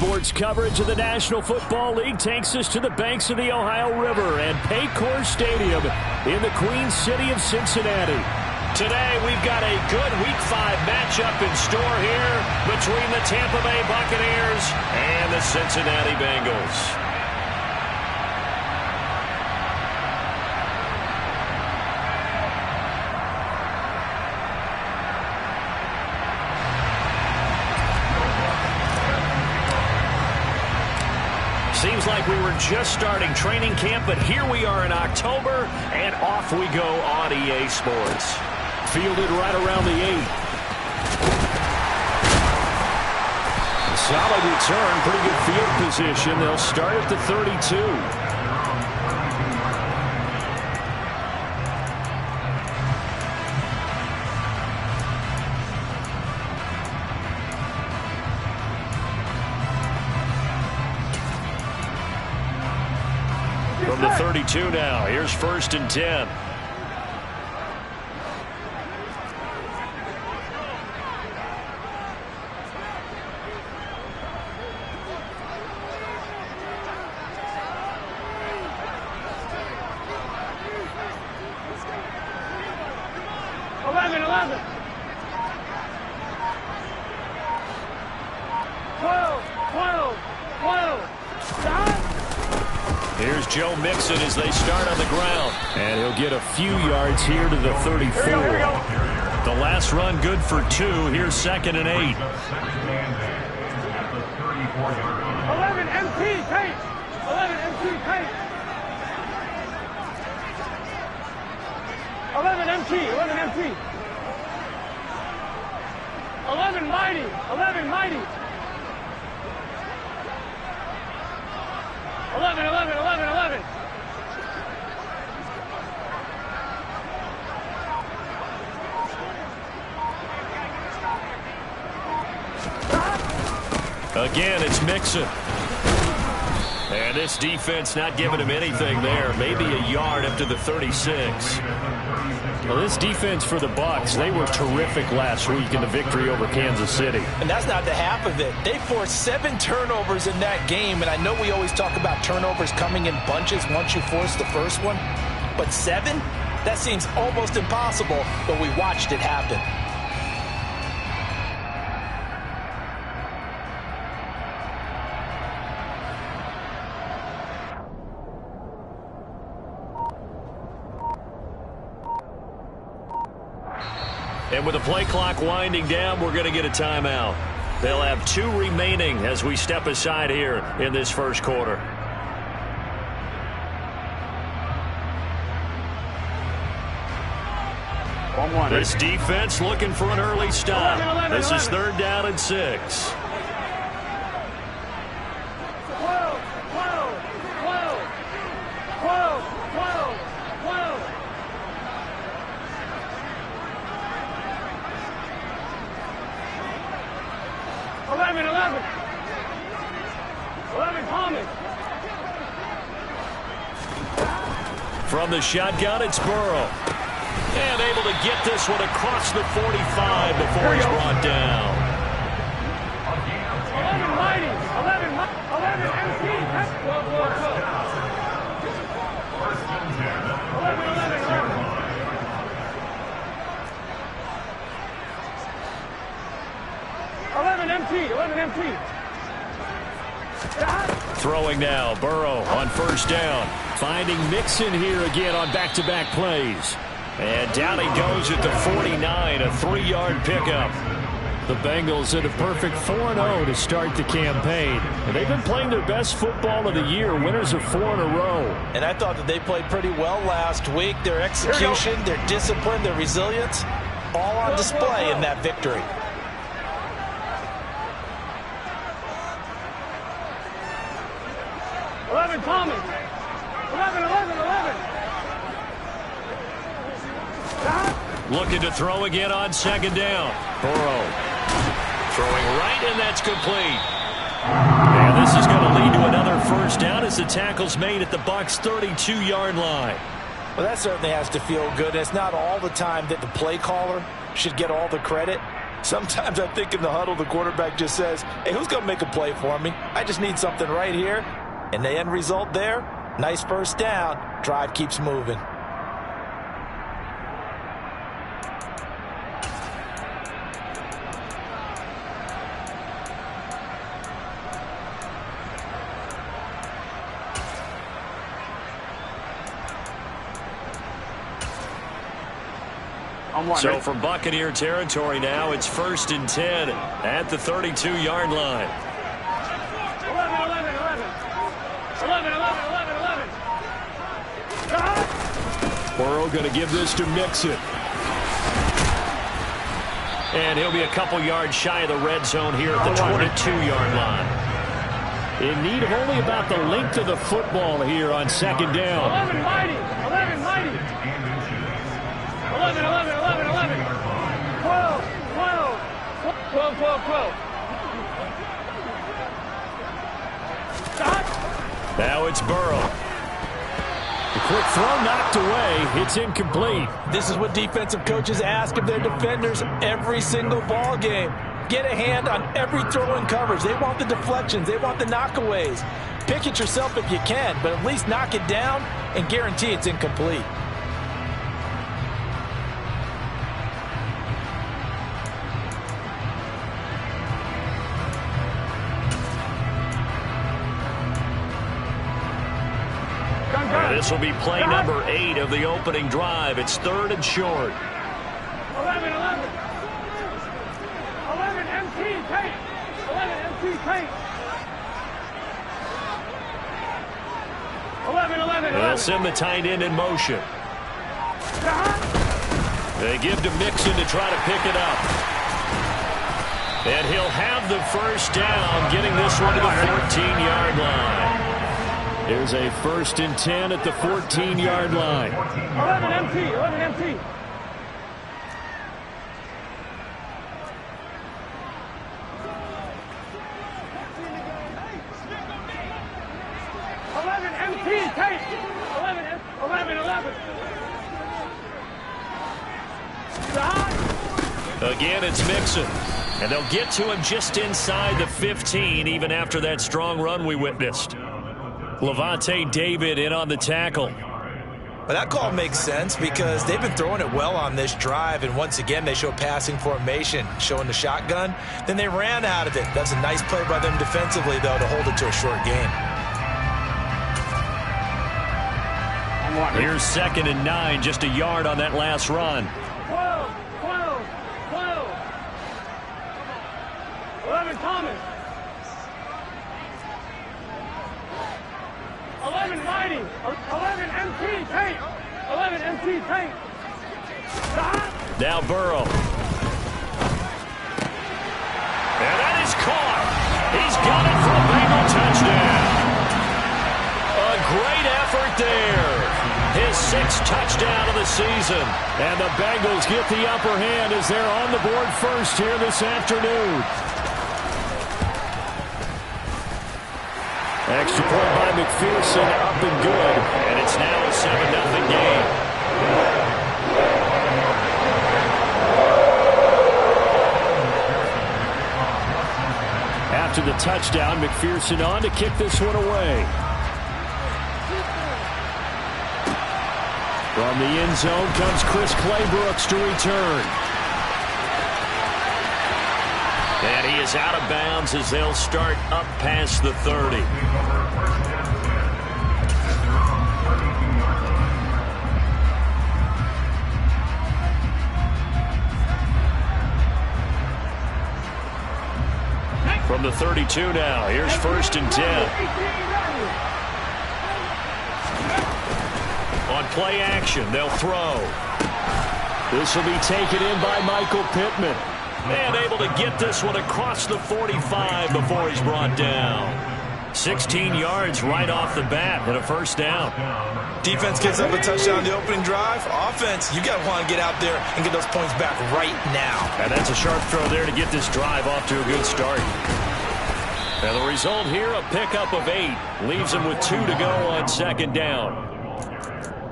Sports coverage of the National Football League takes us to the banks of the Ohio River and Paycor Stadium in the Queen City of Cincinnati. Today, we've got a good Week 5 matchup in store here between the Tampa Bay Buccaneers and the Cincinnati Bengals. Seems like we were just starting training camp, but here we are in October, and off we go on EA Sports. Fielded right around the 8. Solid return, pretty good field position. They'll start at the 32. From the 32 now, here's 1st and 10. Here's Joe Mixon as they start on the ground. And he'll get a few yards here to the 34. Here we go. The last run good for 2. Here's 2nd and 8. 11 MT, pace. 11 MT, pace. 11 MT, 11 MT. 11 mighty, 11 mighty. 11, 11, 11, 11. Again, it's Mixon. And this defense not giving him anything there. Maybe a yard up to the 36. Well, this defense for the Bucs, they were terrific last week in the victory over Kansas City. And that's not the half of it. They forced 7 turnovers in that game, and I know we always talk about turnovers coming in bunches once you force the first one, but 7? That seems almost impossible, but we watched it happen. And with the play clock winding down, we're going to get a timeout. They'll have 2 remaining as we step aside here in this first quarter. This defense looking for an early stop. This is 3rd down and 6. 11, 11. 11, Thomas. From the shotgun, it's Burrow. And able to get this one across the 45 before he's brought down. 11 mighty. 11 MC. 11 MT, 11 MT. Throwing now, Burrow on 1st down. Finding Mixon here again on back-to-back plays. And down he goes at the 49, a 3-yard pickup. The Bengals at a perfect 4-0 to start the campaign. And they've been playing their best football of the year, winners of 4 in a row. And I thought that they played pretty well last week. Their execution, their discipline, their resilience, all on display in that victory. 11 Thomas. 11, 11, 11. Looking to throw again on 2nd down. Burrow throwing right, and that's complete. And this is going to lead to another 1st down as the tackle's made at the Bucs' 32-yard line. Well, that certainly has to feel good. It's not all the time that the play caller should get all the credit. Sometimes I think in the huddle, the quarterback just says, hey, who's going to make a play for me? I just need something right here. And the end result there, nice first down. Drive keeps moving. So from Buccaneer territory now, it's 1st and 10 at the 32-yard line. 11. Burrow going to give this to Mixon. And he'll be a couple yards shy of the red zone here at the 22-yard line. In need of only about the length of the football here on 2nd down. 11 mighty. 11 mighty. 11. 12. Now it's Burrow. The quick throw knocked away. It's incomplete. This is what defensive coaches ask of their defenders every single ball game. Get a hand on every throw in coverage. They want the deflections. They want the knockaways. Pick it yourself if you can, but at least knock it down and guarantee it's incomplete. This will be play number 8 of the opening drive. It's 3rd and short. 11 MT tape. 11 MT tape. 11. They'll send the tight end in motion. They give to Mixon to try to pick it up. And he'll have the first down, getting this one to the 14-yard line. There's a 1st and 10 at the 14-yard line. 11 MT. 11 MT. 11 MT tape. 11. Again, it's Mixon. And they'll get to him just inside the 15, even after that strong run we witnessed. Levante David in on the tackle. But that call makes sense because they've been throwing it well on this drive, and once again they show passing formation, showing the shotgun. Then they ran out of it. That's a nice play by them defensively, though, to hold it to a short gain. Here's 2nd and 9, just a yard on that last run. 12. 11 Thomas. 11 mighty. 11 MT tape. 11 MT tape. Now Burrow. And that is caught. He's got it for a Bengal touchdown. A great effort there. His 6th touchdown of the season. And the Bengals get the upper hand as they're on the board first here this afternoon. Extra point by McPherson, up and good. And it's now a 7-0 game. After the touchdown, McPherson on to kick this one away. From the end zone comes Chris Claybrooks to return. And he is out of bounds as they'll start up past the 30. From the 32 now, here's 1st and 10. On play action, they'll throw. This will be taken in by Michael Pittman. And able to get this one across the 45 before he's brought down. 16 yards right off the bat and a 1st down. Defense gives up a touchdown on the opening drive. Offense, you got to want to get out there and get those points back right now. And that's a sharp throw there to get this drive off to a good start. And the result here, a pickup of 8. Leaves him with 2 to go on 2nd down.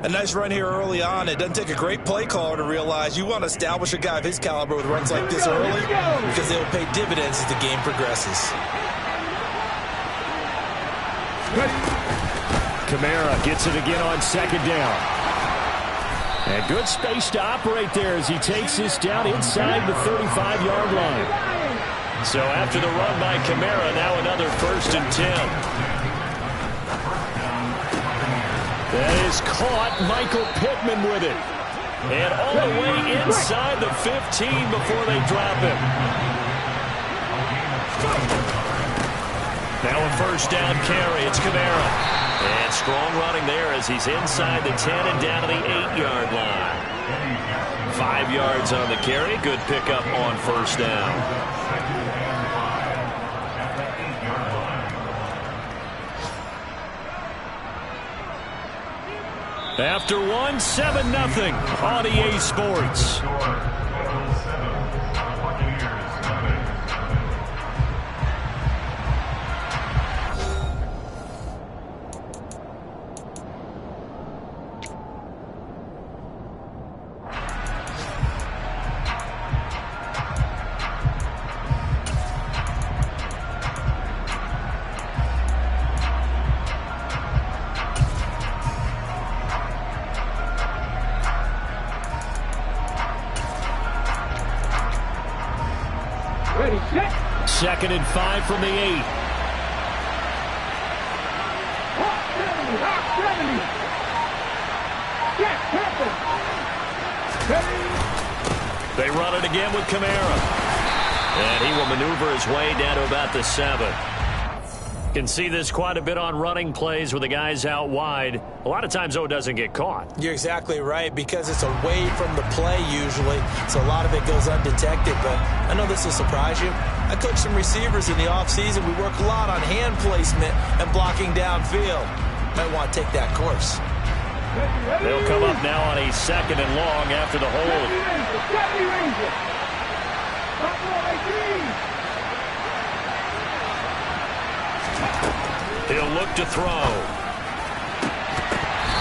A nice run here early on. It doesn't take a great play caller to realize you want to establish a guy of his caliber with runs like this early because they'll pay dividends as the game progresses. Kamara gets it again on second down. And good space to operate there as he takes this down inside the 35-yard line. So after the run by Kamara, now another 1st and 10. That is caught. Michael Pittman with it. And all the way inside the 15 before they drop him. Now a 1st down carry. It's Kamara. And strong running there as he's inside the 10 and down to the 8-yard line. 5 yards on the carry. Good pickup on 1st down. After 1, 7-0 on EA Sports. Second and 5 from the 8. They run it again with Kamara. And he will maneuver his way down to about the 7. Can see this quite a bit on running plays with the guys out wide. A lot of times, though, it doesn't get caught. You're exactly right, because it's away from the play usually, so a lot of it goes undetected. But I know this will surprise you. I coach some receivers in the offseason. We work a lot on hand placement and blocking downfield. Might want to take that course. They'll come up now on a 2nd and long after the hold. He'll look to throw.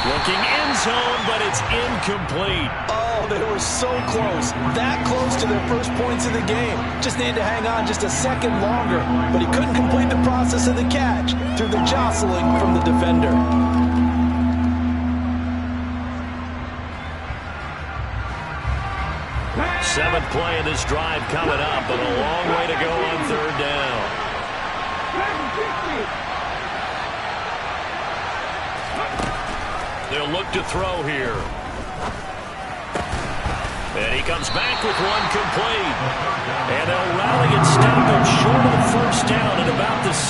Looking end zone, but it's incomplete. Oh, they were so close. That close to their first points of the game. Just needed to hang on just a second longer. But he couldn't complete the process of the catch through the jostling from the defender. Seventh play of this drive coming up, but a long way to go on 3rd down. They'll look to throw here. And he comes back with one complete. And they'll rally and stop him short of the 1st down at about the 6.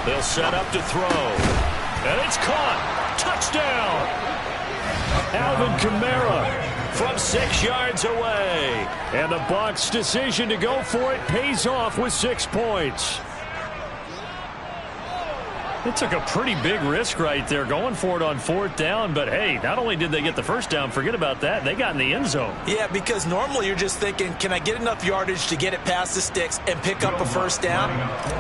They'll set up to throw. And it's caught. Touchdown. Alvin Kamara from 6 yards away. And the Bucs' decision to go for it pays off with 6 points. They took a pretty big risk right there going for it on 4th down. But, hey, not only did they get the 1st down, forget about that, they got in the end zone. Yeah, because normally you're just thinking, can I get enough yardage to get it past the sticks and pick up a 1st down?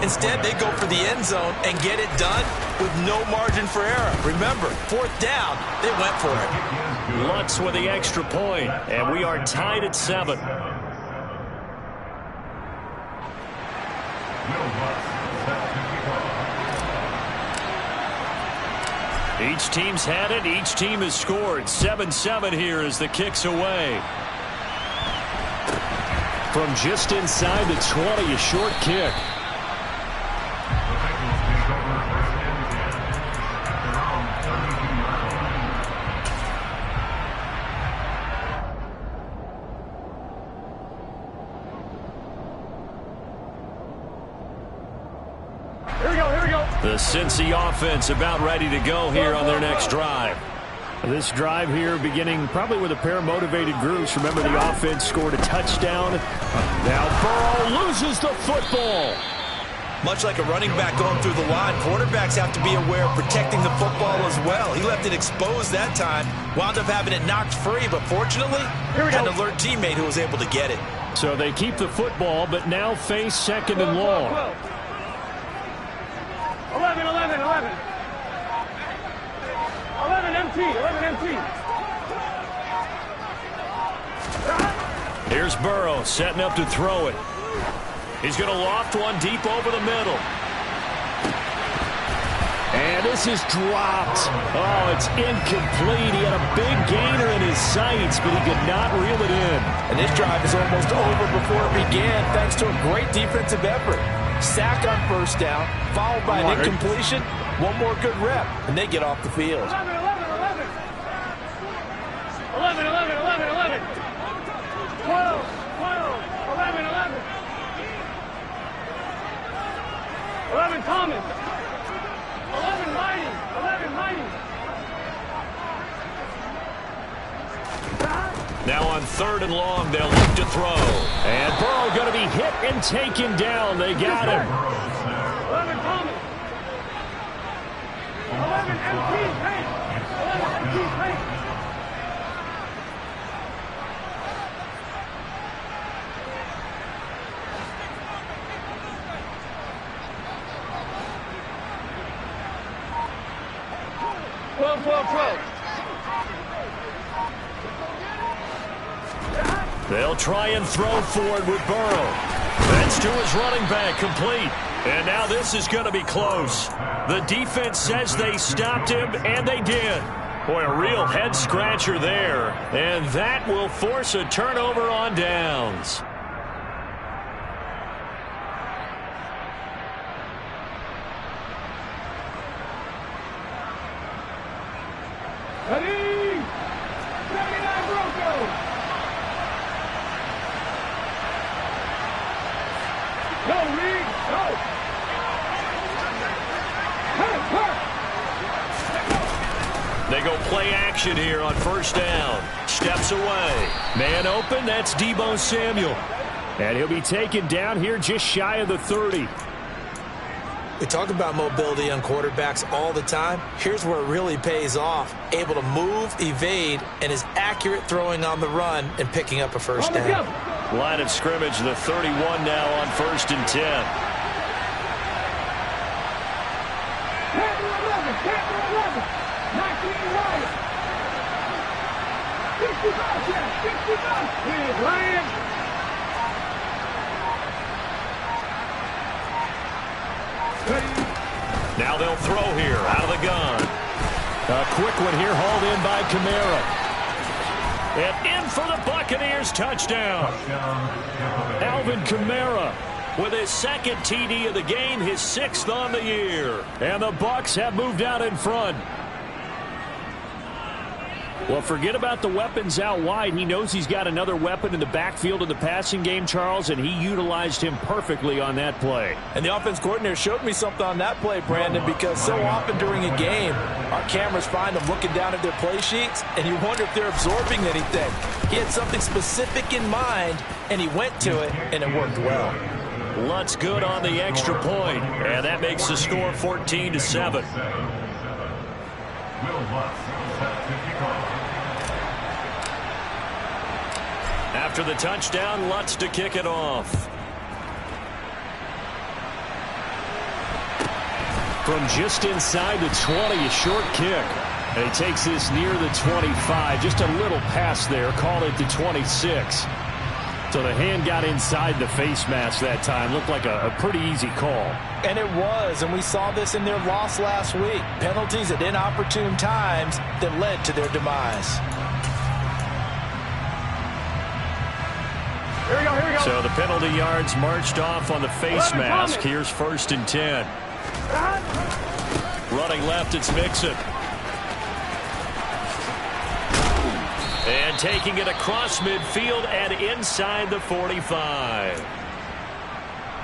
Instead, they go for the end zone and get it done with no margin for error. Remember, 4th down, they went for it. Lutz with the extra point, and we are tied at 7. Each team's had it. Each team has scored. 7-7 here as the kick's away. From just inside the 20, a short kick. The Cincy offense about ready to go here on their next drive. This drive here beginning probably with a pair of motivated groups. Remember, the offense scored a touchdown. Now Burrow loses the football. Much like a running back going through the line, quarterbacks have to be aware of protecting the football as well. He left it exposed that time, wound up having it knocked free, but fortunately, had an alert teammate who was able to get it. So they keep the football, but now face 2nd and long. 11 empty. Here's Burrow setting up to throw it. He's going to loft one deep over the middle. And this is dropped. Oh, it's incomplete. He had a big gainer in his sights, but he could not reel it in. And this drive is almost over before it began, thanks to a great defensive effort. Sack on first down, followed by an incompletion. One more good rep, and they get off the field. 11, 11, 11. 11, 11, 11, 11. 12, 12, 11, 11. 11 Thomas. 11 Mighty. 11 Mighty. Now on 3rd and long, they'll look to throw. And Burrow going to be hit and taken down. They got him. 11 Thomas. 11 MT Paint. 11 MT Paint. They'll try and throw forward with Burrow. That's to his running back, complete. And now this is going to be close. The defense says they stopped him, and they did. Boy, a real head-scratcher there. And that will force a turnover on downs. Ready? 79 Broncos. Go, Reed, go! They go play action here on first down. Steps away. Man open, that's Deebo Samuel. And he'll be taken down here just shy of the 30. We talk about mobility on quarterbacks all the time. Here's where it really pays off. Able to move, evade, and is accurate throwing on the run and picking up a first down. Line of scrimmage, the 31 now on 1st and 10. Panther 11, Panther 11, 19 Ryan. 65, yeah, 65. Here's Ryan. Now they'll throw here out of the gun. A quick one here hauled in by Kamara. And in for the Buccaneers touchdown. Alvin Kamara with his 2nd TD of the game, his 6th on the year. And the Bucs have moved out in front. Well, forget about the weapons out wide. He knows he's got another weapon in the backfield in the passing game, Charles, and he utilized him perfectly on that play. And the offense coordinator showed me something on that play, Brandon, because so often during a game, our cameras find them looking down at their play sheets, and you wonder if they're absorbing anything. He had something specific in mind, and he went to it, and it worked well. Lutz good on the extra point, and that makes the score 14-7. After the touchdown, Lutz to kick it off. From just inside the 20, a short kick. And he takes this near the 25. Just a little pass there. Call it the 26. So the hand got inside the face mask that time. Looked like a pretty easy call. And it was, and we saw this in their loss last week. Penalties at inopportune times that led to their demise. Here we go, here we go. So the penalty yards marched off on the face mask. Here's 1st and 10. Running left, it's Mixon. And taking it across midfield and inside the 45.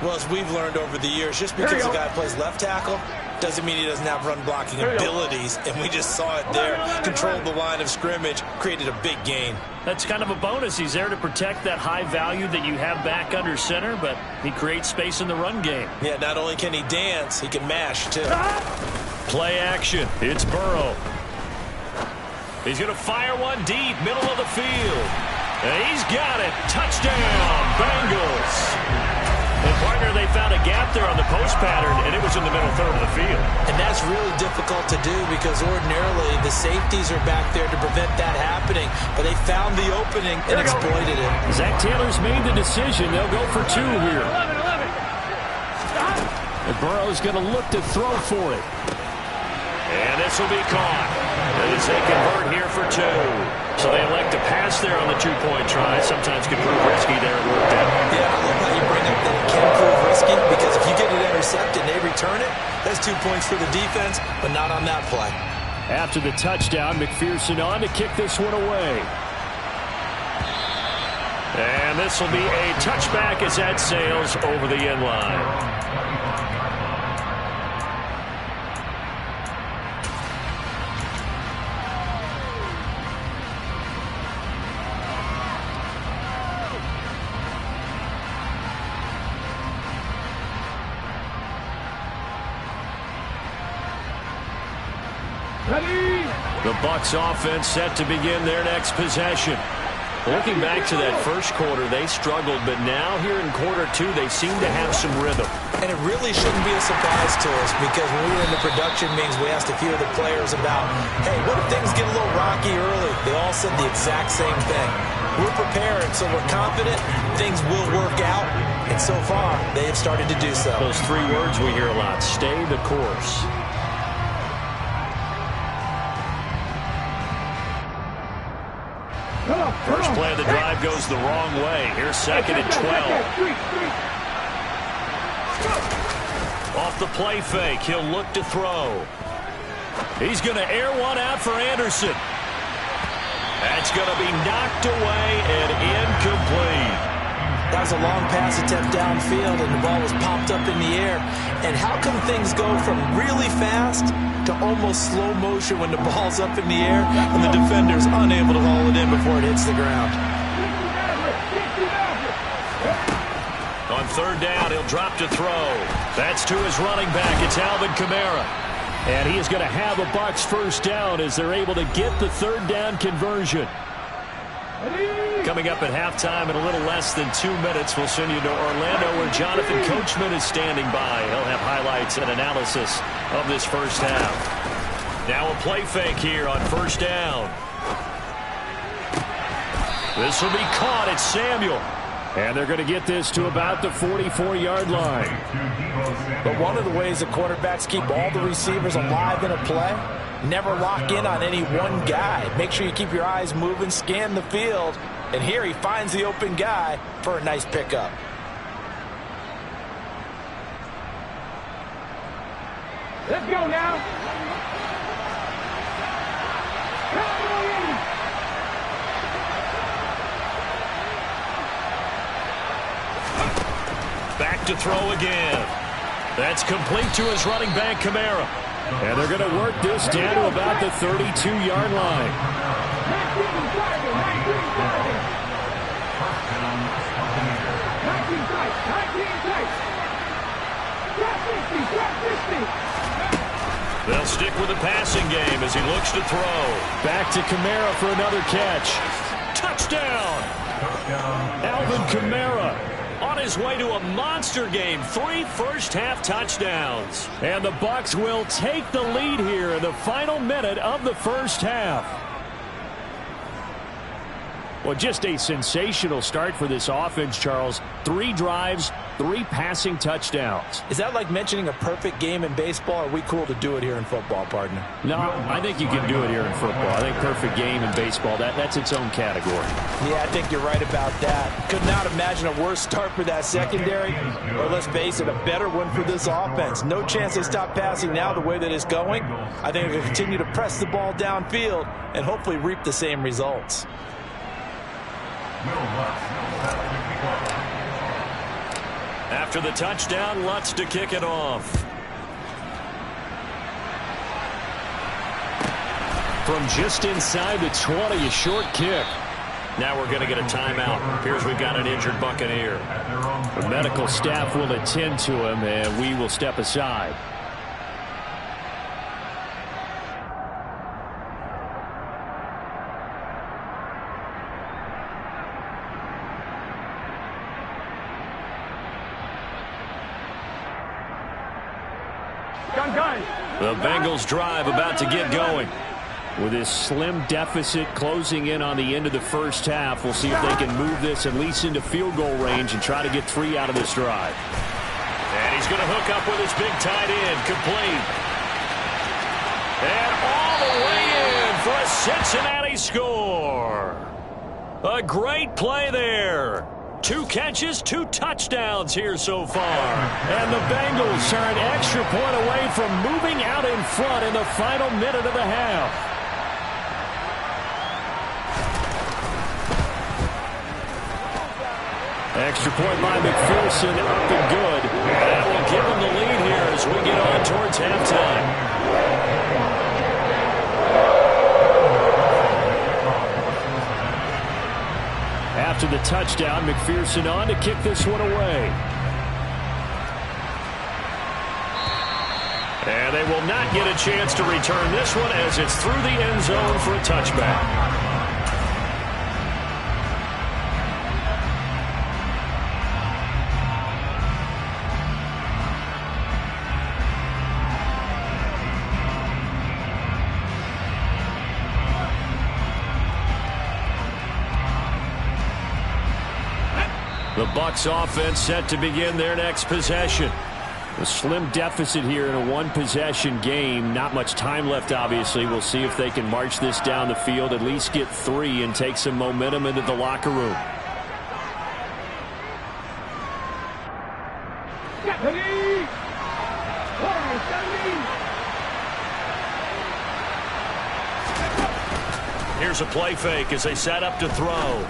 Well, as we've learned over the years, just because a guy plays left tackle doesn't mean he doesn't have run blocking abilities, and we just saw it there. Controlled the line of scrimmage, created a big gain. That's kind of a bonus. He's there to protect that high value that you have back under center, but he creates space in the run game. Yeah, not only can he dance, he can mash, too. Play action. It's Burrow. He's going to fire one deep, middle of the field. And he's got it. Touchdown, Bengals. And partner, they found a gap there on the post pattern, and it was in the middle third of the field. And that's really difficult to do because ordinarily the safeties are back there to prevent that happening, but they found the opening and exploited it. Zach Taylor's made the decision. They'll go for 2 here. 11. Stop. And Burrow's going to look to throw for it. And this will be caught as they convert here for 2. So they elect to pass there on the 2-point try. Sometimes could prove risky there. It worked out. Yeah, I love how you bring up that it can prove risky because if you get it intercepted and they return it, that's 2 points for the defense, but not on that play. After the touchdown, McPherson on to kick this one away. And this will be a touchback as that sails over the end line. The Bucs offense set to begin their next possession. Looking back to that first quarter, they struggled, but now here in quarter 2, they seem to have some rhythm. And it really shouldn't be a surprise to us because when we were in the production meetings, we asked a few of the players about, hey, what if things get a little rocky early? They all said the exact same thing. We're prepared, so we're confident things will work out. And so far, they have started to do so. Those 3 words we hear a lot, stay the course. First play of the drive goes the wrong way. Here's 2nd and 12. Off the play fake, he'll look to throw. He's going to air one out for Anderson. That's going to be knocked away and incomplete. That was a long pass attempt downfield, and the ball was popped up in the air. And how come things go from really fast to almost slow motion when the ball's up in the air and the defender's unable to haul it in before it hits the ground? On 3rd down, he'll drop to throw. That's to his running back. It's Alvin Kamara. And he is going to have a Bucs first down as they're able to get the 3rd down conversion. Coming up at halftime in a little less than 2 minutes, we'll send you to Orlando where Jonathan Coachman is standing by. He'll have highlights and analysis of this first half. Now a play fake here on 1st down. This will be caught. It's Samuel. And they're going to get this to about the 44-yard line. But one of the ways the quarterbacks keep all the receivers alive in a play, never lock in on any one guy. Make sure you keep your eyes moving, scan the field. And here he finds the open guy for a nice pickup. Let's go now. Back to throw again. That's complete to his running back, Kamara. And they're going to work this down to about the 32-yard line. They'll stick with the passing game as he looks to throw. Back to Kamara for another catch. Touchdown! Alvin Kamara on his way to a monster game. 3 first-half touchdowns. And the Bucs will take the lead here in the final minute of the first half. Well, just a sensational start for this offense, Charles. 3 drives, 3 passing touchdowns. Is that like mentioning a perfect game in baseball? Or are we cool to do it here in football, partner? No, I think you can do it here in football. I think perfect game in baseball, that's its own category. Yeah, I think you're right about that. Could not imagine a worse start for that secondary, or let's face it, a better one for this offense. No chance they stop passing now the way that it's going. I think they'll continue to press the ball downfield and hopefully reap the same results. After the touchdown, Lutz to kick it off. From just inside the 20, a short kick. Now we're going to get a timeout. Appears we've got an injured Buccaneer. The medical staff will attend to him, and we will step aside. Gun. The Bengals drive about to get going. With this slim deficit closing in on the end of the first half, we'll see if they can move this at least into field goal range and try to get 3 out of this drive. And he's going to hook up with his big tight end, complete. And all the way in for a Cincinnati score. A great play there. 2 catches, 2 touchdowns here so far. And the Bengals are an extra point away from moving out in front in the final minute of the half. Extra point by McPherson, up and good. That will give him the lead here as we get on towards halftime. After the touchdown, McPherson on to kick this one away. And they will not get a chance to return this one as it's through the end zone for a touchback. The Bucs offense set to begin their next possession. A slim deficit here in a one-possession game. Not much time left, obviously. We'll see if they can march this down the field, at least get 3, and take some momentum into the locker room. Here's a play fake as they set up to throw.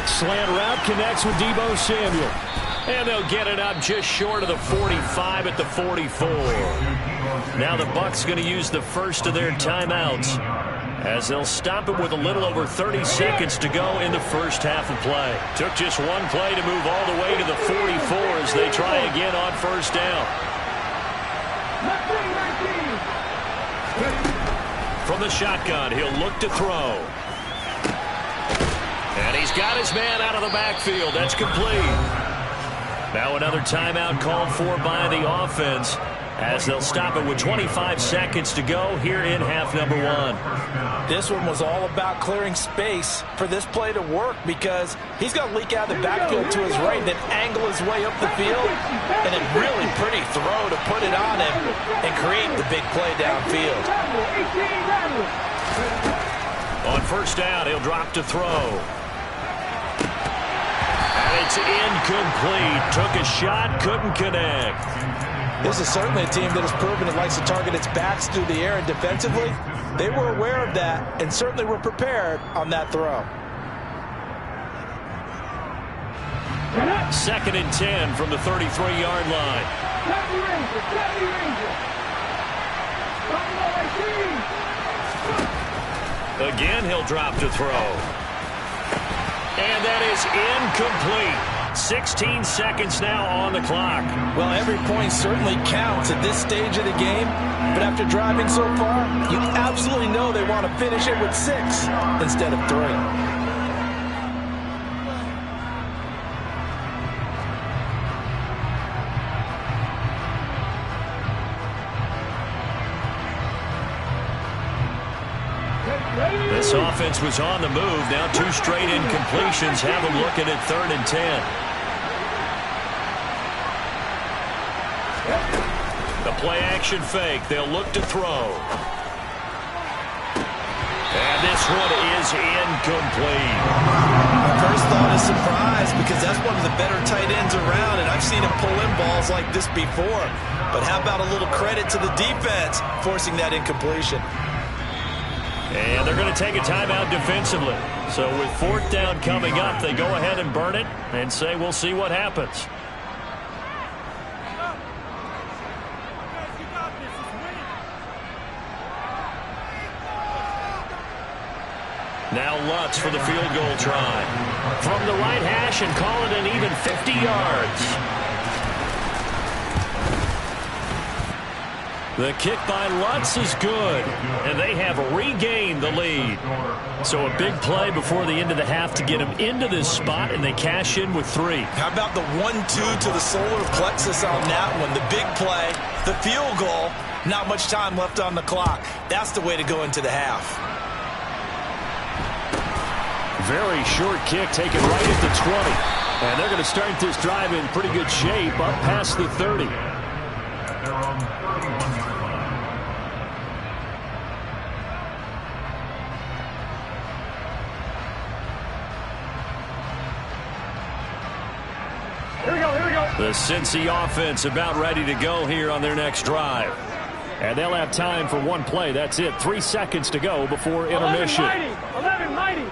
Slant route connects with Deebo Samuel. And they'll get it up just short of the 45 at the 44. Now the Bucs going to use the first of their timeouts as they'll stop it with a little over 30 seconds to go in the first half of play. Took just one play to move all the way to the 44 as they try again on first down. From the shotgun, he'll look to throw. And he's got his man out of the backfield. That's complete. Now another timeout called for by the offense as they'll stop it with 25 seconds to go here in half number 1. This one was all about clearing space for this play to work because he's going to leak out of the backfield to his right, then angle his way up the field, and a really pretty throw to put it on him and create the big play downfield. On first down, he'll drop to throw. And it's incomplete. Took a shot, couldn't connect. This is certainly a team that has proven it likes to target its backs through the air, and defensively, they were aware of that and certainly were prepared on that throw. 2nd and 10 from the 33-yard line. Again, he'll drop to throw. And that is incomplete. 16 seconds now on the clock. Well, every point certainly counts at this stage of the game, but after driving so far, you absolutely know they want to finish it with 6 instead of 3. This offense was on the move. Now 2 straight incompletions have them looking at 3rd and 10. The play action fake. They'll look to throw. And this one is incomplete. My first thought is surprise because that's one of the better tight ends around, and I've seen him pull in balls like this before. But how about a little credit to the defense forcing that incompletion? And they're going to take a timeout defensively. So with 4th down coming up, they go ahead and burn it and say we'll see what happens. Now Lutz for the field goal try. From the right hash and call it an even 50 yards. The kick by Lutz is good, and they have regained the lead. So a big play before the end of the half to get them into this spot, and they cash in with 3. How about the 1-2 to the solar plexus on that one? The big play, the field goal, not much time left on the clock. That's the way to go into the half. Very short kick taken right at the 20. And they're going to start this drive in pretty good shape up past the 30. The Cincy offense about ready to go here on their next drive. And they'll have time for one play. That's it. 3 seconds to go before intermission. 11 mighty.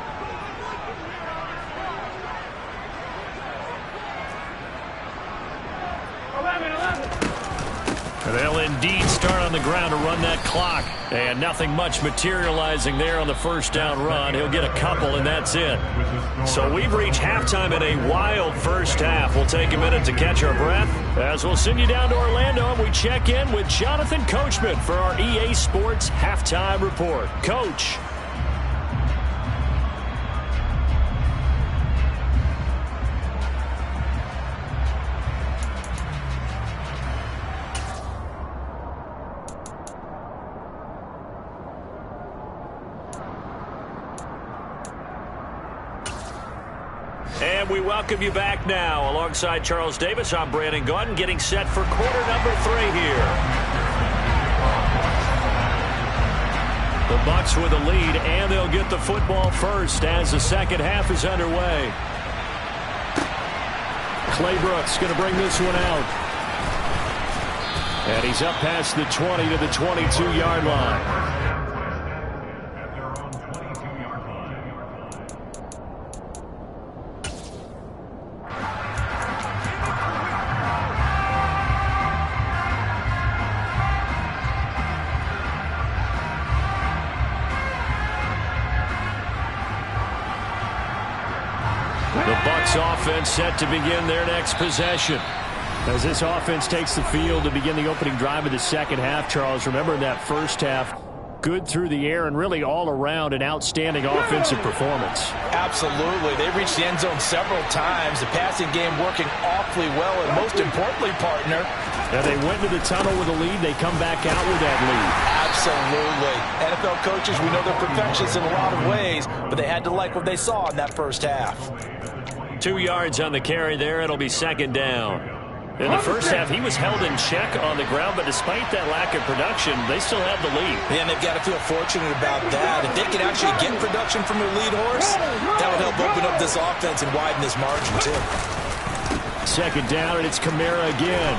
They'll indeed start on the ground to run that clock. And nothing much materializing there on the first down run. He'll get a couple, and that's it. So we've reached halftime in a wild first half. We'll take a minute to catch our breath as we'll send you down to Orlando, and we check in with Jonathan Coachman for our EA Sports Halftime Report. Coach. And we welcome you back now. Alongside Charles Davis, I'm Brandon Gaudin, getting set for quarter number 3 here. The Bucs with a lead, and they'll get the football first as the second half is underway. Clay Brooks going to bring this one out. And he's up past the 20 to the 22-yard line. The Bucs offense set to begin their next possession. As this offense takes the field to begin the opening drive of the second half, Charles, remember in that first half, good through the air and really all around an outstanding offensive performance. Absolutely. They reached the end zone several times. The passing game working awfully well, and most importantly, partner. And they went to the tunnel with a lead. They come back out with that lead. Absolutely. NFL coaches, we know they're perfectionists in a lot of ways, but they had to like what they saw in that first half. 2 yards on the carry there. It'll be second down. In the first half, he was held in check on the ground, but despite that lack of production, they still have the lead. And they've got to feel fortunate about that. If they can actually get production from their lead horse, that would help open up this offense and widen this margin, too. Second down, and it's Kamara again.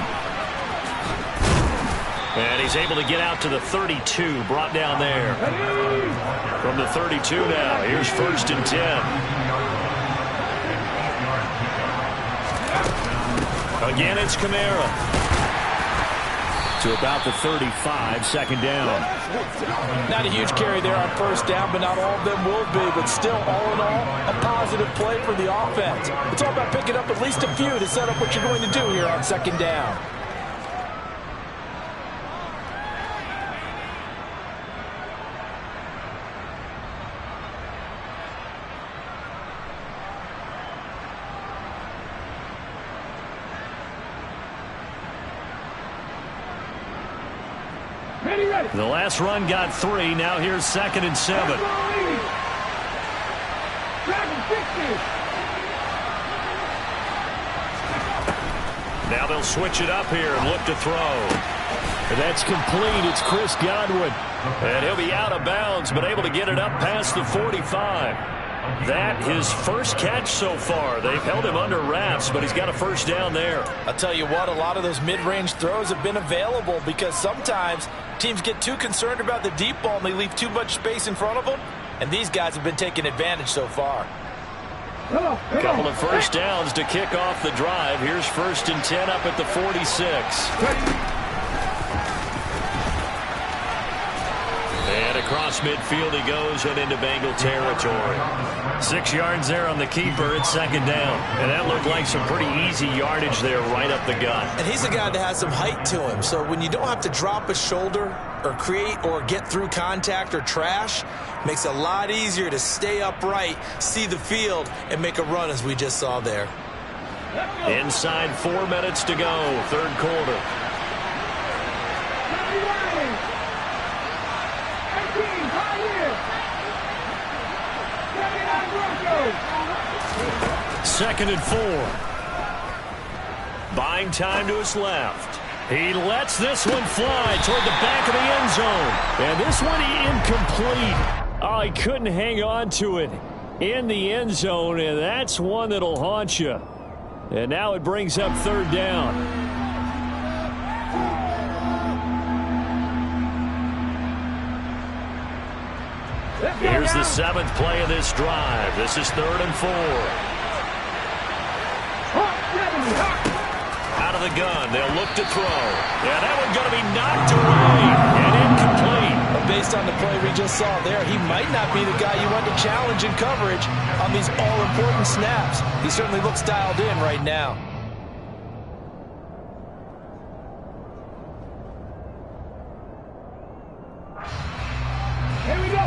And he's able to get out to the 32, brought down there. From the 32 now, here's 1st and 10. Again, it's Kamara. To about the 35, second down. Not a huge carry there on first down, but not all of them will be. But still, all in all, a positive play for the offense. It's all about picking up at least a few to set up what you're going to do here on second down. The last run got 3. Now here's 2nd and 7. Now they'll switch it up here and look to throw. And that's complete. It's Chris Godwin. And he'll be out of bounds, but able to get it up past the 45. That his first catch so far. They've held him under wraps, but he's got a first down there. I'll tell you what, a lot of those mid-range throws have been available because sometimes teams get too concerned about the deep ball and they leave too much space in front of them, and these guys have been taking advantage so far. A couple of first downs to kick off the drive. Here's 1st and 10 up at the 46. And across midfield he goes and into Bengal territory. 6 yards there on the keeper. It's second down. And that looked like some pretty easy yardage there right up the gut. And he's a guy that has some height to him. So when you don't have to drop a shoulder or create or get through contact or trash, makes it a lot easier to stay upright, see the field, and make a run as we just saw there. Inside 4 minutes to go, third quarter. Second and 4. Buying time to his left. He lets this one fly toward the back of the end zone. And this one incomplete. Oh, he couldn't hang on to it in the end zone, and that's one that'll haunt you. And now it brings up third down. Here's the 7th play of this drive. This is 3rd and 4. Out of the gun, they'll look to throw. Yeah, that one's going to be knocked away and incomplete. But based on the play we just saw there, he might not be the guy you want to challenge in coverage on these all-important snaps. He certainly looks dialed in right now. Here we go.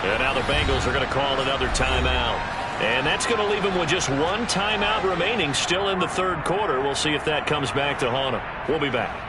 And now the Bengals are going to call another timeout. And that's going to leave them with just one timeout remaining still in the third quarter. We'll see if that comes back to haunt them. We'll be back.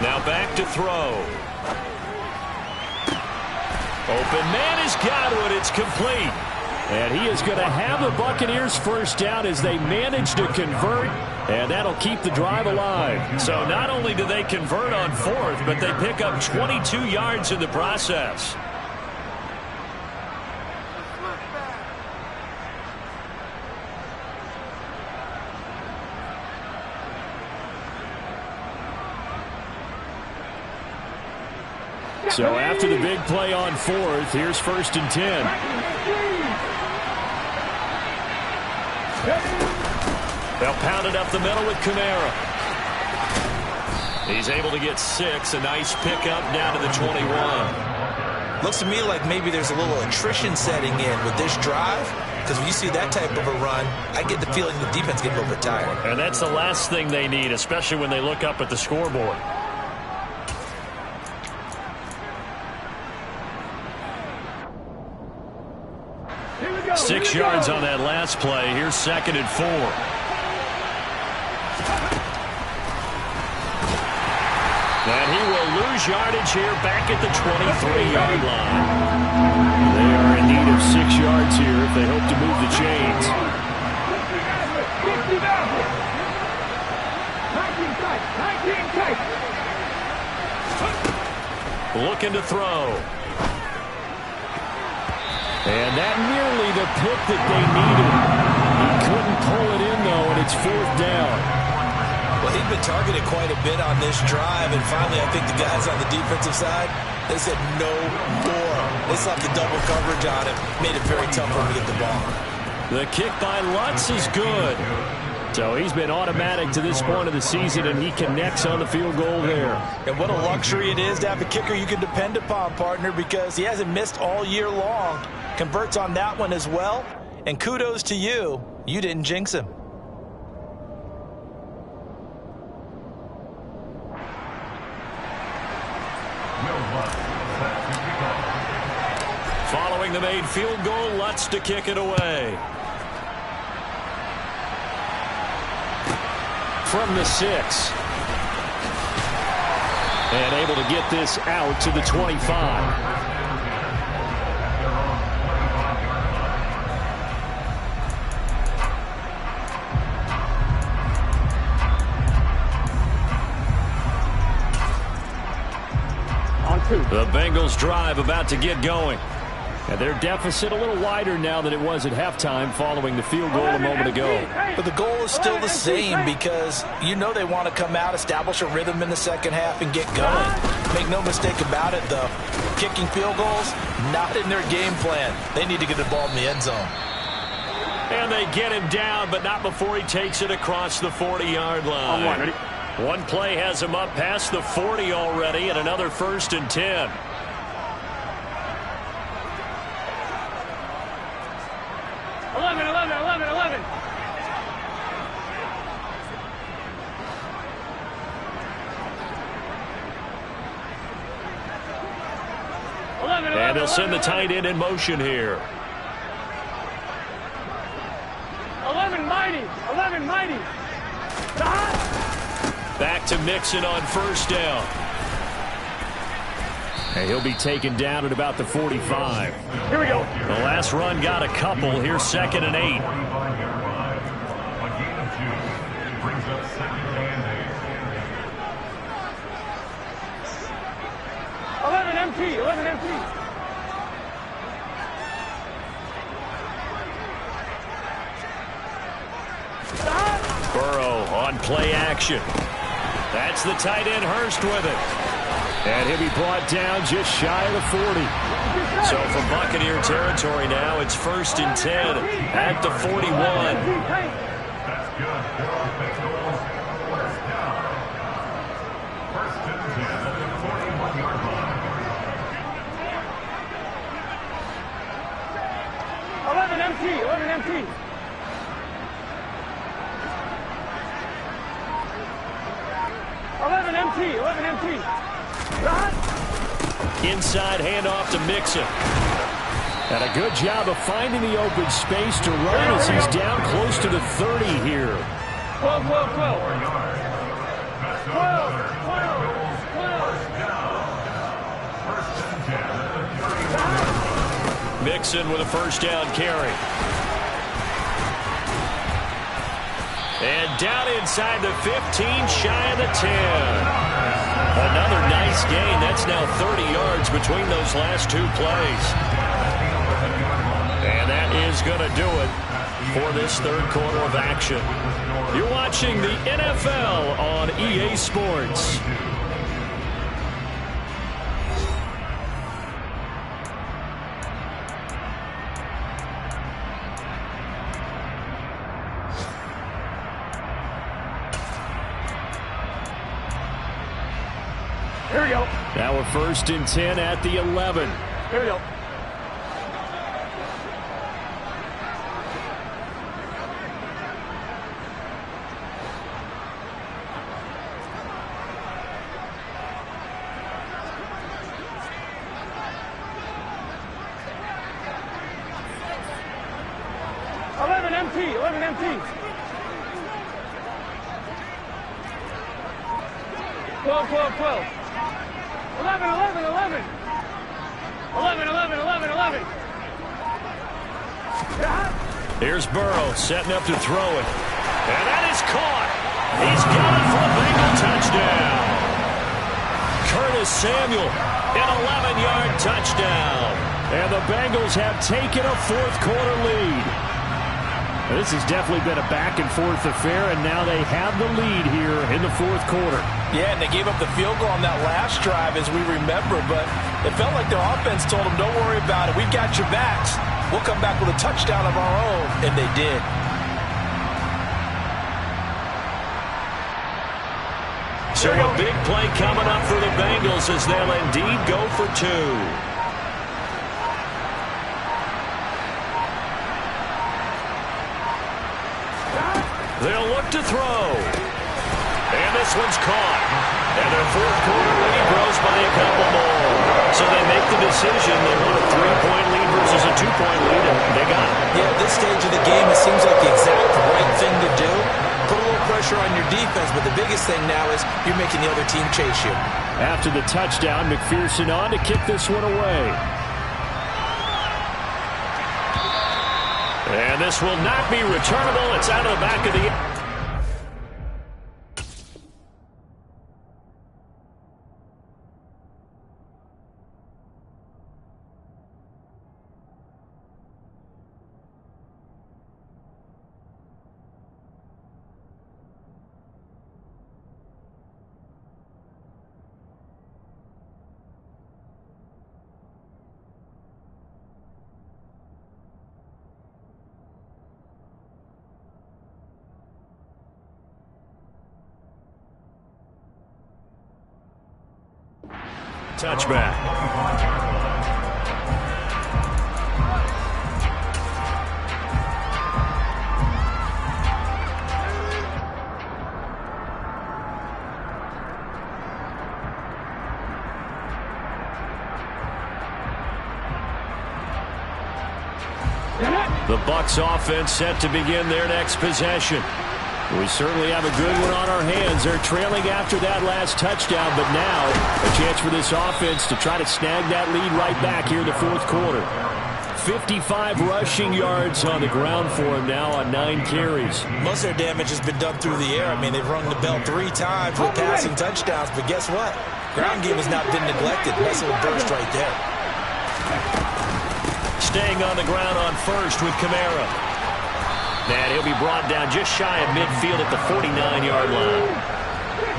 Now back to throw. Open man has got it. It's complete. And he is going to have the Buccaneers first down as they manage to convert. And that'll keep the drive alive. So not only do they convert on 4th, but they pick up 22 yards in the process. So after the big play on 4th, here's 1st and 10. They'll pound it up the middle with Kamara. He's able to get 6. A nice pickup down to the 21. Looks to me like maybe there's a little attrition setting in with this drive. Because when you see that type of a run, I get the feeling the defense gets a little bit tired. And that's the last thing they need, especially when they look up at the scoreboard. 6 yards on that last play. Here's 2nd and 4. And he will lose yardage here back at the 23-yard line. They are in need of 6 yards here if they hope to move the chains. Looking to throw. And that nearly the pick that they needed. He couldn't pull it in, though, and it's 4th down. Well, he'd been targeted quite a bit on this drive, and finally I think the guys on the defensive side, they said no more. They slapped the double coverage on him, made it very tough for him to get the ball. The kick by Lutz is good. So he's been automatic to this point of the season, and he connects on the field goal there. And what a luxury it is to have a kicker you can depend upon, partner, because he hasn't missed all year long. Converts on that one as well. And kudos to you. You didn't jinx him. Following the made field goal, Lutz to kick it away. From the 6. And able to get this out to the 25. The Bengals drive about to get going. And their deficit a little wider now than it was at halftime following the field goal a moment ago. But the goal is still the same because you know they want to come out, establish a rhythm in the second half, and get going. Make no mistake about it, though. Kicking field goals, not in their game plan. They need to get the ball in the end zone. And they get him down, but not before he takes it across the 40-yard line. One play has him up past the 40 already, and another 1st and 10. And he'll send the tight end in motion here. 11 mighty. Back to Mixon on 1st down. And he'll be taken down at about the 45. Here we go. The last run got a couple. Here's 2nd and 8. Burrow on play action. That's the tight end Hurst with it. And he'll be brought down just shy of the 40. So from Buccaneer territory now, it's 1st and 10 at the 41. That's good. First down. 1st and 10 at the 41-yard line. 11 empty. Inside handoff to Mixon. And a good job of finding the open space to run as he's down close to the 30 here. 12. Mixon with a 1st down carry. And down inside the 15, shy of the 10. Another nice gain. That's now 30 yards between those last 2 plays. And that is going to do it for this 3rd quarter of action. You're watching the NFL on EA Sports. Here we go. Now we're 1st and 10 at the 11. Here we go. Eleven empty. 12. 11. 11. Here's Burrow setting up to throw it. And that is caught. He's got it for a Bengal touchdown. Curtis Samuel, an 11-yard touchdown. And the Bengals have taken a 4th quarter lead. This has definitely been a back-and-forth affair, and now they have the lead here in the 4th quarter. Yeah, and they gave up the field goal on that last drive, as we remember, but it felt like their offense told them, don't worry about it. We've got your backs. We'll come back with a touchdown of our own, and they did. So a big play coming up for the Bengals as they'll indeed go for 2. They'll look to throw. And this one's caught. And their 4th quarter lead grows by a couple more. So they make the decision. They want a 3-point lead versus a 2-point lead, and they got it. Yeah, at this stage of the game, it seems like the exact right thing to do. Put a little pressure on your defense, but the biggest thing now is you're making the other team chase you. After the touchdown, McPherson on to kick this one away. And this will not be returnable. It's out of the back of the... touchback. The Bucs offense set to begin their next possession. We certainly have a good one on our hands. They're trailing after that last touchdown, but now a chance for this offense to try to snag that lead right back here in the fourth quarter. 55 rushing yards on the ground for him now on 9 carries. Most of their damage has been done through the air. I mean, they've rung the bell 3 times with passing touchdowns, but guess what? Ground game has not been neglected. Nice little burst right there. Staying on the ground on first with Kamara. And he'll be brought down just shy of midfield at the 49-yard line.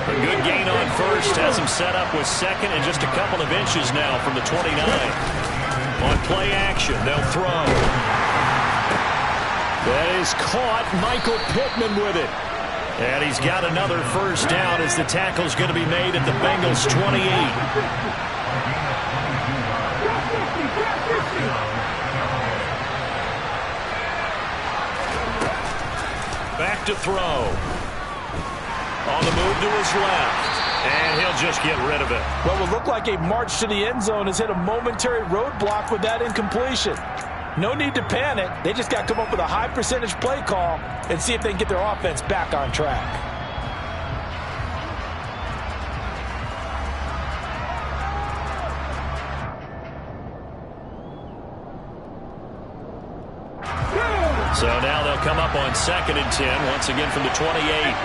A good gain on first has him set up with second and just a couple of inches now from the 29. On play action, they'll throw. That is caught. Michael Pittman with it. And he's got another first down as the tackle's going to be made at the Bengals' 28. Back to throw. On the move to his left. And he'll just get rid of it. What will look like a march to the end zone has hit a momentary roadblock with that incompletion. No need to panic. They just got to come up with a high percentage play call and see if they can get their offense back on track. So now they'll come up on 2nd and 10, once again from the 28.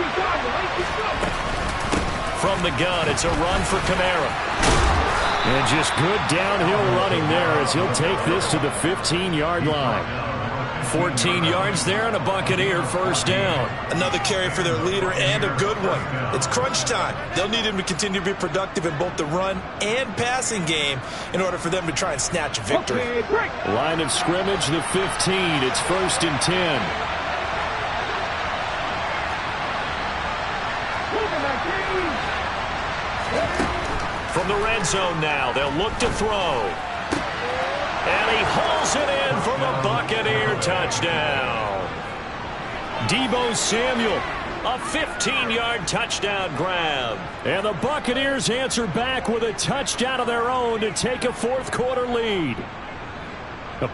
From the gun, it's a run for Kamara. And just good downhill running there as he'll take this to the 15-yard line. 14 yards there and a Buccaneer first down. Another carry for their leader and a good one. It's crunch time. They'll need him to continue to be productive in both the run and passing game in order for them to try and snatch a victory. Line of scrimmage, the 15. It's 1st and 10. From the red zone now, they'll look to throw. And he hauls it in for the Buccaneer touchdown. Deebo Samuel, a 15-yard touchdown grab. And the Buccaneers answer back with a touchdown of their own to take a fourth quarter lead.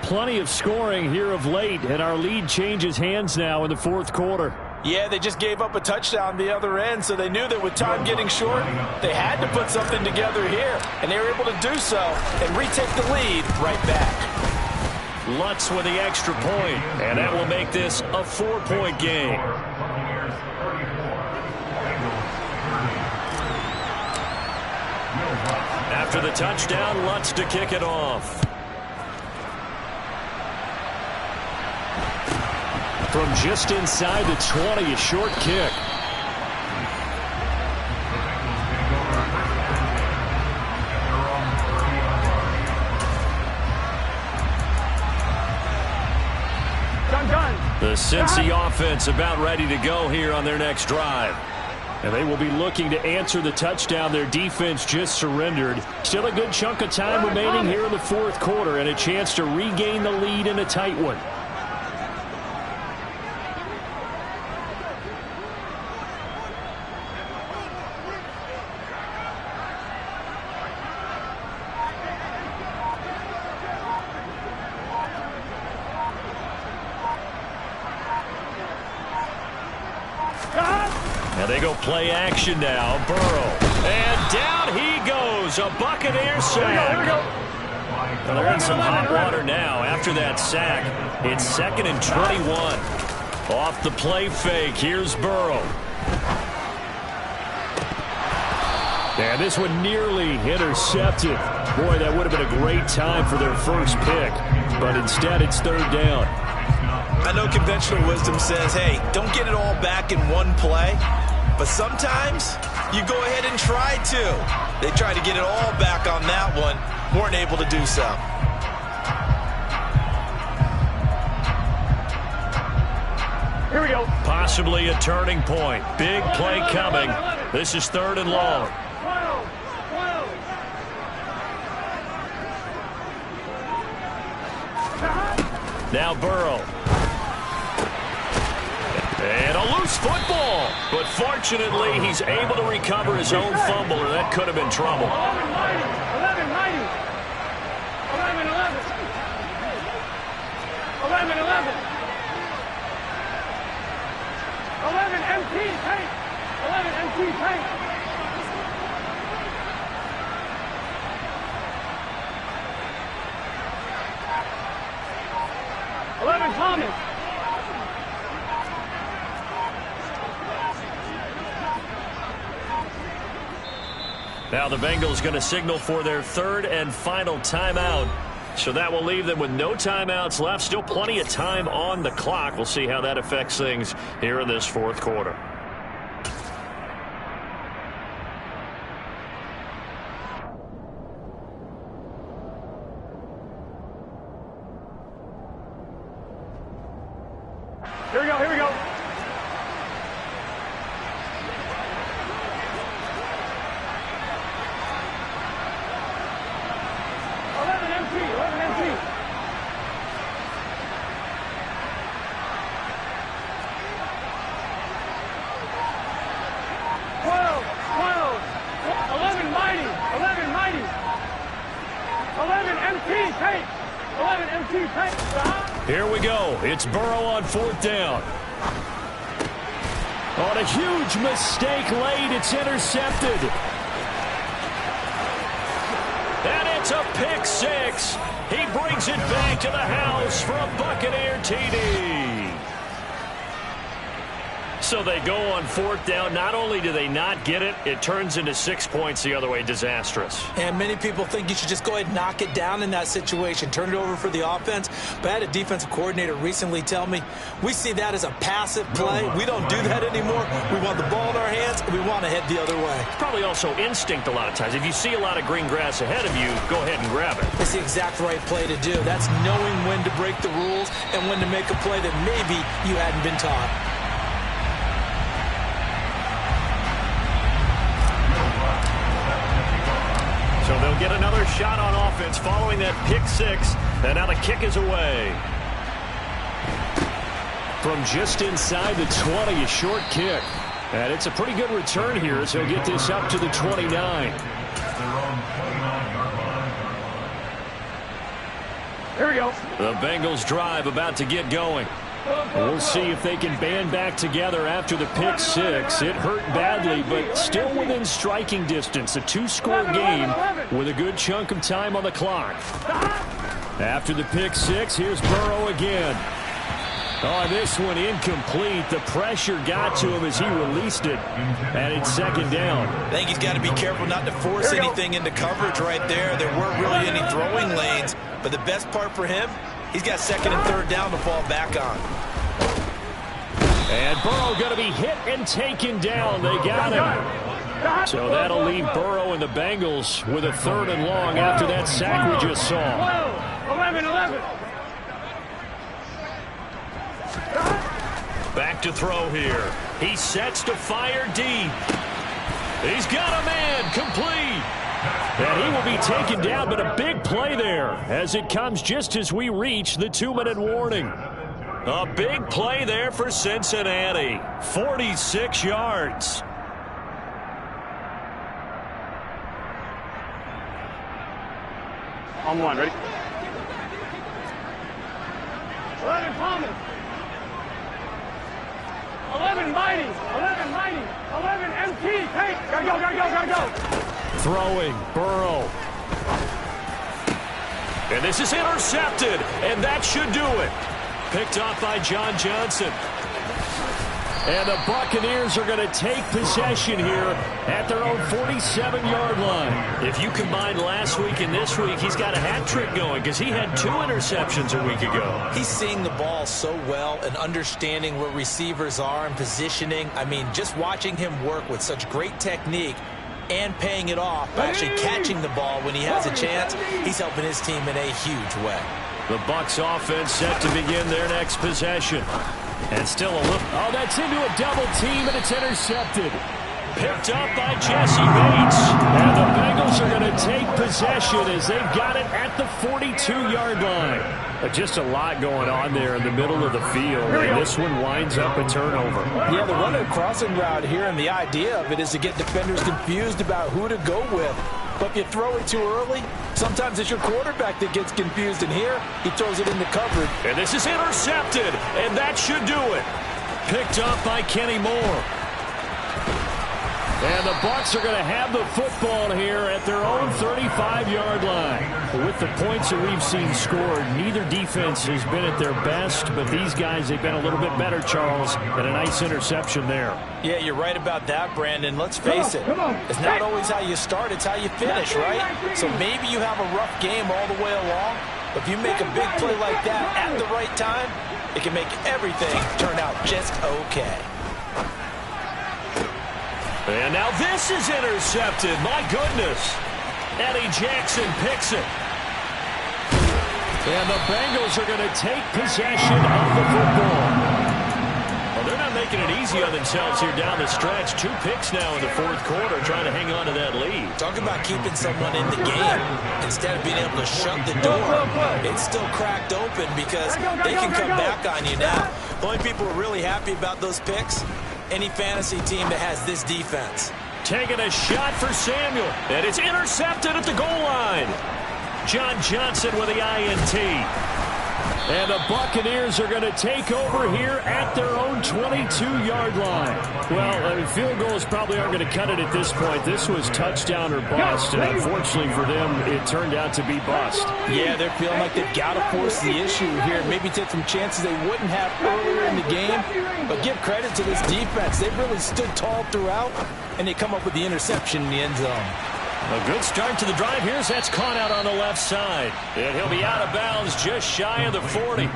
Plenty of scoring here of late, and our lead changes hands now in the fourth quarter. Yeah, they just gave up a touchdown the other end, so they knew that with time getting short, they had to put something together here, and they were able to do so and retake the lead right back. Lutz with the extra point, and that will make this a 4-point game. After the touchdown, Lutz to kick it off. From just inside the 20, a short kick. The Cincy offense about ready to go here on their next drive. And they will be looking to answer the touchdown their defense just surrendered. Still a good chunk of time remaining here in the fourth quarter and a chance to regain the lead in a tight one. And they go play action now. Burrow. And down he goes. A Buccaneer sack. Well, they're in some hot water now after that sack. It's 2nd and 21. Off the play fake. Here's Burrow. And this one nearly intercepted. Boy, that would have been a great time for their first pick. But instead, it's 3rd down. I know conventional wisdom says, hey, don't get it all back in one play. But sometimes you go ahead and try to. They tried to get it all back on that one. Weren't able to do so. Here we go. Possibly a turning point. Big play coming. This is 3rd and long. Now Burrow. And a loose football. But fortunately, he's able to recover his own fumble, or that could have been trouble. 11 MT tank. 11 MT tank. Thomas. Now the Bengals going to signal for their third and final timeout. So that will leave them with no timeouts left. Still plenty of time on the clock. We'll see how that affects things here in this fourth quarter. Here we go, here we go. Here we go. It's Burrow on fourth down. On a huge mistake late, it's intercepted. And it's a pick six. He brings it back to the house for a Buccaneer TD. So they go on fourth down. Not only do they not get it, it turns into 6 points the other way. Disastrous. And many people think you should just go ahead and knock it down in that situation. Turn it over for the offense. But I had a defensive coordinator recently tell me, we see that as a passive play. We don't do that anymore. We want the ball in our hands, and we want to head the other way. It's probably also instinct a lot of times. If you see a lot of green grass ahead of you, go ahead and grab it. It's the exact right play to do. That's knowing when to break the rules and when to make a play that maybe you hadn't been taught. So they'll get another shot on offense following that pick six. And now the kick is away. From just inside the 20, a short kick. And it's a pretty good return here as he'll get this up to the 29. Here we go. The Bengals drive about to get going. We'll see if they can band back together after the pick six. It hurt badly, but still within striking distance. A two-score game with a good chunk of time on the clock. After the pick six, here's Burrow again. Oh, this one incomplete. The pressure got to him as he released it. And it's second down. I think he's got to be careful not to force anything into coverage right there. There weren't really any throwing lanes. But the best part for him, he's got second and third down to fall back on. And Burrow going to be hit and taken down. They got him. So that'll leave Burrow and the Bengals with a third and long after that sack we just saw. 11. Back to throw here. He sets to fire deep. He's got a man complete. And he will be taken down, but a big play there as it comes just as we reach the 2-minute warning. A big play there for Cincinnati. 46 yards. On one, ready? 11 Thomas. 11 Mighty. 11 MT. Hey, gotta go. Throwing, Burrow. And this is intercepted, and that should do it. Picked off by John Johnson. And the Buccaneers are going to take possession here at their own 47-yard line. If you combine last week and this week, he's got a hat trick going because he had 2 interceptions a week ago. He's seeing the ball so well and understanding where receivers are and positioning. I mean, just watching him work with such great technique and paying it off by actually catching the ball when he has a chance, he's helping his team in a huge way. The Bucs offense set to begin their next possession. And still a look. Oh, that's into a double team, and it's intercepted. Picked up by Jesse Bates. And the Bengals are going to take possession. possession as they've got it at the 42-yard line. Just a lot going on there in the middle of the field, and this one winds up a turnover. Yeah, they're running a crossing route here, and the idea of it is to get defenders confused about who to go with. But if you throw it too early, sometimes it's your quarterback that gets confused, and here he throws it into coverage. And this is intercepted, and that should do it. Picked up by Kenny Moore. And the Bucs are going to have the football here at their own 35-yard line. With the points that we've seen scored, neither defense has been at their best, but these guys, they've been a little bit better, Charles, and a nice interception there. Yeah, you're right about that, Brandon. Let's face it. It's not always how you start, it's how you finish, right? So maybe you have a rough game all the way along, but if you make a big play like that at the right time, it can make everything turn out just okay. And now this is intercepted. My goodness. Eddie Jackson picks it. And the Bengals are going to take possession of the football. Well, they're not making it easy on themselves here down the stretch. 2 picks now in the fourth quarter, trying to hang on to that lead. Talk about keeping someone in the game instead of being able to shut the door. It's still cracked open because they can come back on you now. The only people who are really happy about those picks, any fantasy team that has this defense. Taking a shot for Samuel, and it's intercepted at the goal line. John Johnson with the INT. And the Buccaneers are going to take over here at their own 22-yard line. Well, field goals probably aren't going to cut it at this point. This was touchdown or bust, and unfortunately for them, it turned out to be bust. Yeah, they're feeling like they've got to force the issue here. Maybe take some chances they wouldn't have earlier in the game. But give credit to this defense. They've really stood tall throughout, and they come up with the interception in the end zone. A good start to the drive. Here's that's caught out on the left side. And he'll be out of bounds just shy of the 40.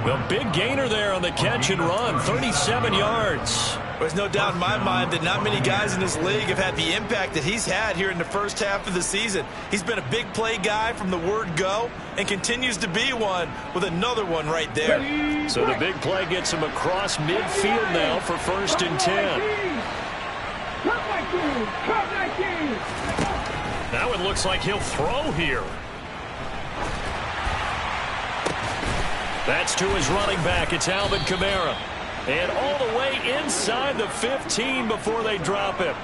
The big gainer there on the catch and run, 37 yards. There's no doubt in my mind that not many guys in this league have had the impact that he's had here in the first half of the season. He's been a big play guy from the word go and continues to be one with another one right there. So the big play gets him across midfield now for 1st and 10. Now it looks like he'll throw here. That's to his running back. It's Alvin Kamara. And all the way inside the 15 before they drop him.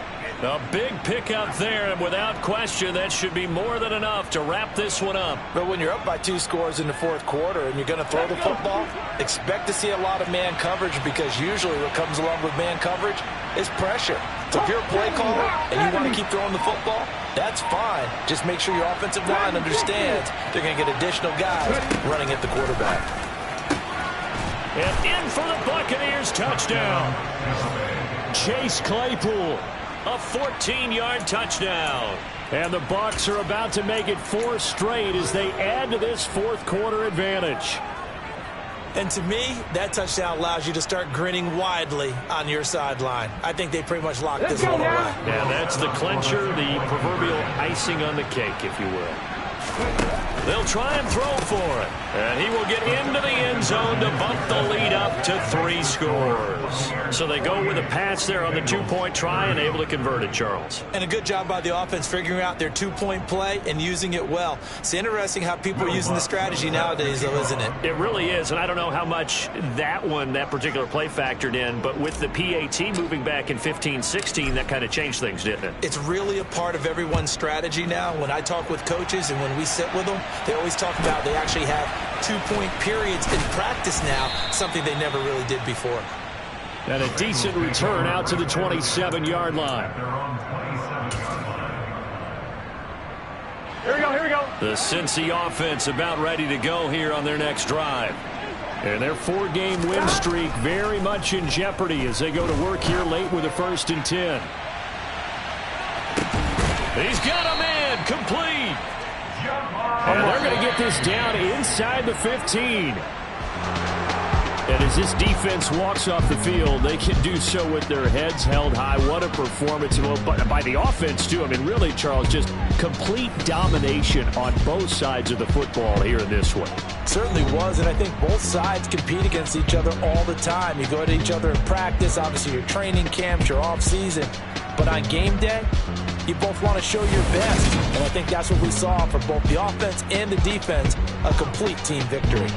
A big pickup there, and without question, that should be more than enough to wrap this one up. But when you're up by 2 scores in the fourth quarter and you're going to throw the football, expect to see a lot of man coverage, because usually what comes along with man coverage is pressure. So if you're a play caller and you want to keep throwing the football, that's fine. Just make sure your offensive line understands they're going to get additional guys running at the quarterback. And in for the Buccaneers, touchdown. Chase Claypool, a 14-yard touchdown. And the Bucs are about to make it 4 straight as they add to this fourth quarter advantage. And to me, that touchdown allows you to start grinning widely on your sideline. I think they pretty much locked this one away. Yeah, that's the clincher, the proverbial icing on the cake, if you will. They'll try and throw for it. And he will get into the end zone to bump the lead up to 3 scores. So they go with a pass there on the 2-point try and able to convert it, Charles. And a good job by the offense figuring out their 2-point play and using it well. It's interesting how people are using the strategy nowadays, though, isn't it? It really is, and I don't know how much that particular play factored in, but with the PAT moving back in 15-16, that kind of changed things, didn't it? It's really a part of everyone's strategy now. When I talk with coaches and when we sit with them, they always talk about they actually have 2-point periods in practice now, something they never really did before. And a decent return out to the 27-yard line. Here we go, here we go. The Cincy offense about ready to go here on their next drive. And their 4-game win streak very much in jeopardy as they go to work here late with a 1st and 10. He's got a man complete. And they're going to get this down inside the 15. And as this defense walks off the field, they can do so with their heads held high. What a performance by the offense, too. I mean, really, Charles, just complete domination on both sides of the football here in this one. Certainly was, and I think both sides compete against each other all the time. You go to each other in practice, obviously your training camps, your off-season. But on game day, you both want to show your best. And I think that's what we saw for both the offense and the defense, a complete team victory.